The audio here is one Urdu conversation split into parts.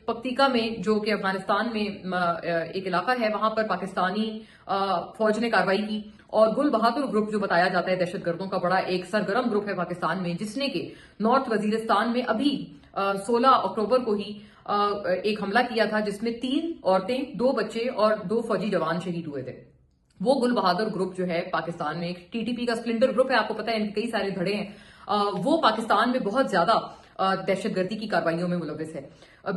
پکتیکا میں جو کہ افغانستان میں ایک علاقہ ہے، وہاں پر پاکستانی فوج نے کارروائی کی، اور گل بہادر گروپ جو بتایا جاتا ہے دہشت گردوں کا بڑا ایک سرگرم گروپ ہے پاکستان میں، جس نے کہ نارتھ وزیرستان میں ابھی 16 اکتوبر کو ہی ایک حملہ کیا تھا، جس میں 3 عورتیں، 2 بچے اور 2 فوجی جوان شہید ہوئے تھے۔ وہ گل بہادر گروپ جو ہے پاکستان میں ایک ٹی ٹی پی کا سپلنڈر گروپ ہے، آپ کو پتا ہے ان کے کئی سارے دھڑے ہیں۔ وہ پاکستان میں بہت زیادہ دہشت گردی کی کارروائیوں میں ملوث ہے۔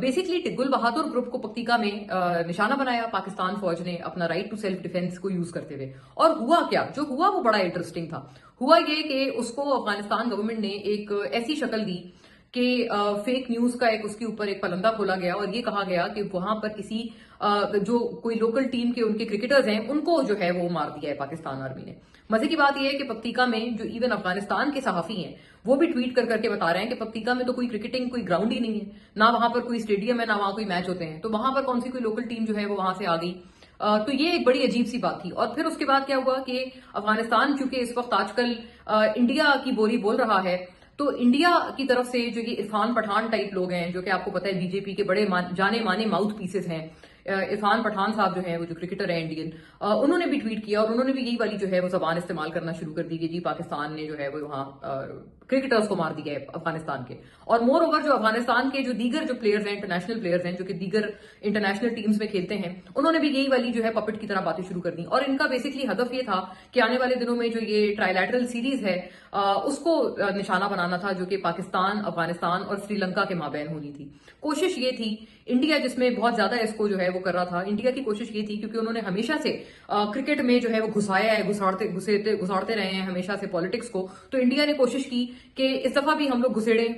بیسکلی گل بہادر گروپ کو پکتیکا میں نشانہ بنایا پاکستان فوج نے اپنا رائٹ ٹو سیلف ڈیفense کو یوز کرتے ہوئے، اور ہوا کیا؟ جو ہوا وہ بڑا انٹرسٹنگ تھا۔ ہوا یہ کہ اس کو افغانستان گورنمنٹ نے ایک ایسی شکل دی کہ فیک نیوز کا اس کے اوپر ایک پلندہ کھولا گیا، اور یہ کہا گیا کہ وہاں پر کسی جو کوئی لوکل ٹیم کے ان کے کرکٹرز ہیں ان کو جو ہے وہ مار دیا ہے پاکستان آرمی نے۔ مزے کی بات یہ ہے کہ پکتیکا میں جو ایون افغانستان کے صحافی ہیں وہ بھی ٹویٹ کر کے بتا رہے ہیں کہ پکتیکا میں تو کوئی کرکٹنگ کوئی گراؤنڈ ہی نہیں ہے، نہ وہاں پر کوئی اسٹیڈیم ہے، نہ وہاں کوئی میچ ہوتے ہیں، تو وہاں پر کون سی کوئی لوکل ٹیم جو ہے وہ وہاں سے آ گئی۔ تو یہ ایک بڑی عجیب سی بات تھی۔ اور پھر اس کے بعد کیا ہوا کہ افغانستان چونکہ اس وقت آج کل انڈیا کی بولی بول رہا ہے، تو انڈیا کی طرف سے جو یہ عرفان پٹھان ٹائپ لوگ ہیں، جو کہ آپ کو پتا ہے بی جے پی کے بڑے جانے مانے ماؤتھ پیسز ہیں، عرفان پٹھان صاحب جو ہیں وہ جو کرکٹر ہیں انڈین، انہوں نے بھی ٹویٹ کیا، اور انہوں نے بھی یہی والی جو ہے وہ زبان استعمال کرنا شروع کر دی کہ جی پاکستان نے جو ہے وہ وہاں کرکٹرز کو مار دیا ہے افغانستان کے۔ اور مور اوور جو افغانستان کے جو دیگر جو پلیئرز ہیں، انٹرنیشنل پلیئرز ہیں جو کہ دیگر انٹرنیشنل ٹیمز میں کھیلتے ہیں، انہوں نے بھی یہی والی جو ہے پپٹ کی طرح باتیں شروع کر دی، اور ان کا بیسکلی ہدف یہ تھا کہ آنے والے دنوں میں جو یہ ٹرائیلیٹرل سیریز ہے اس کو نشانہ بنانا تھا، جو کہ پاکستان، افغانستان اور سری لنکا کے مابین ہونی تھی۔ کوشش یہ تھی، انڈیا جس میں بہت زیادہ اس کو جو ہے وہ کر رہا تھا، انڈیا کی کوشش یہ تھی کیونکہ انہوں نے ہمیشہ سے کرکٹ میں جو ہے وہ گھسایا ہے، گھساڑتے رہے ہیں ہمیشہ سے پالیٹکس کو، تو انڈیا نے کوشش کی کہ اس دفعہ بھی ہم لوگ گھسیڑیں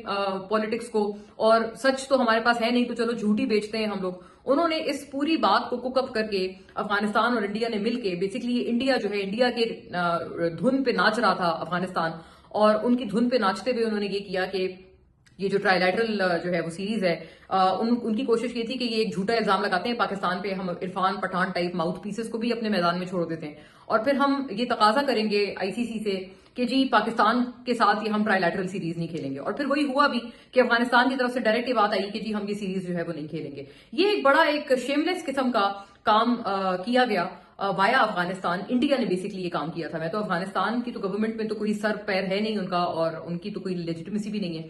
پالیٹکس کو، اور سچ تو ہمارے پاس ہے نہیں تو چلو جھوٹ ہی بیچتے ہیں ہم لوگ۔ انہوں نے اس پوری بات کو کوک اپ کر کے افغانستان اور انڈیا نے مل کے بیسکلی انڈیا جو ہے انڈیا کے دھن پہ ناچ رہا تھا افغانستان، اور ان کی دھن پہ ناچتے ہوئے انہوں نے یہ کیا کہ یہ جو ٹرائیلیٹرل جو ہے وہ سیریز ہے، ان کی کوشش یہ تھی کہ یہ ایک جھوٹا الزام لگاتے ہیں پاکستان پہ، ہم Irfan Pathan type mouth pieces کو بھی اپنے میدان میں چھوڑ دیتے ہیں، اور پھر ہم یہ تقاضا کریں گے آئی سی سی سے کہ جی پاکستان کے ساتھ یہ ہم ٹرائیلیٹرل سیریز نہیں کھیلیں گے۔ اور پھر وہی ہوا بھی کہ افغانستان کی طرف سے ڈائریکٹ بات آئی کہ جی ہم یہ سیریز جو ہے وہ نہیں کھیلیں گے۔ یہ ایک بڑا ایک شیملیس قسم کا کام کیا گیا وایا افغانستان۔ انڈیا نے بیسکلی یہ کام کیا تھا۔ میں تو افغانستان کی تو گورنمنٹ میں تو کوئی سر پیر ہے نہیں ان کا، اور ان کی تو کوئی لیجٹمیسی بھی نہیں ہے،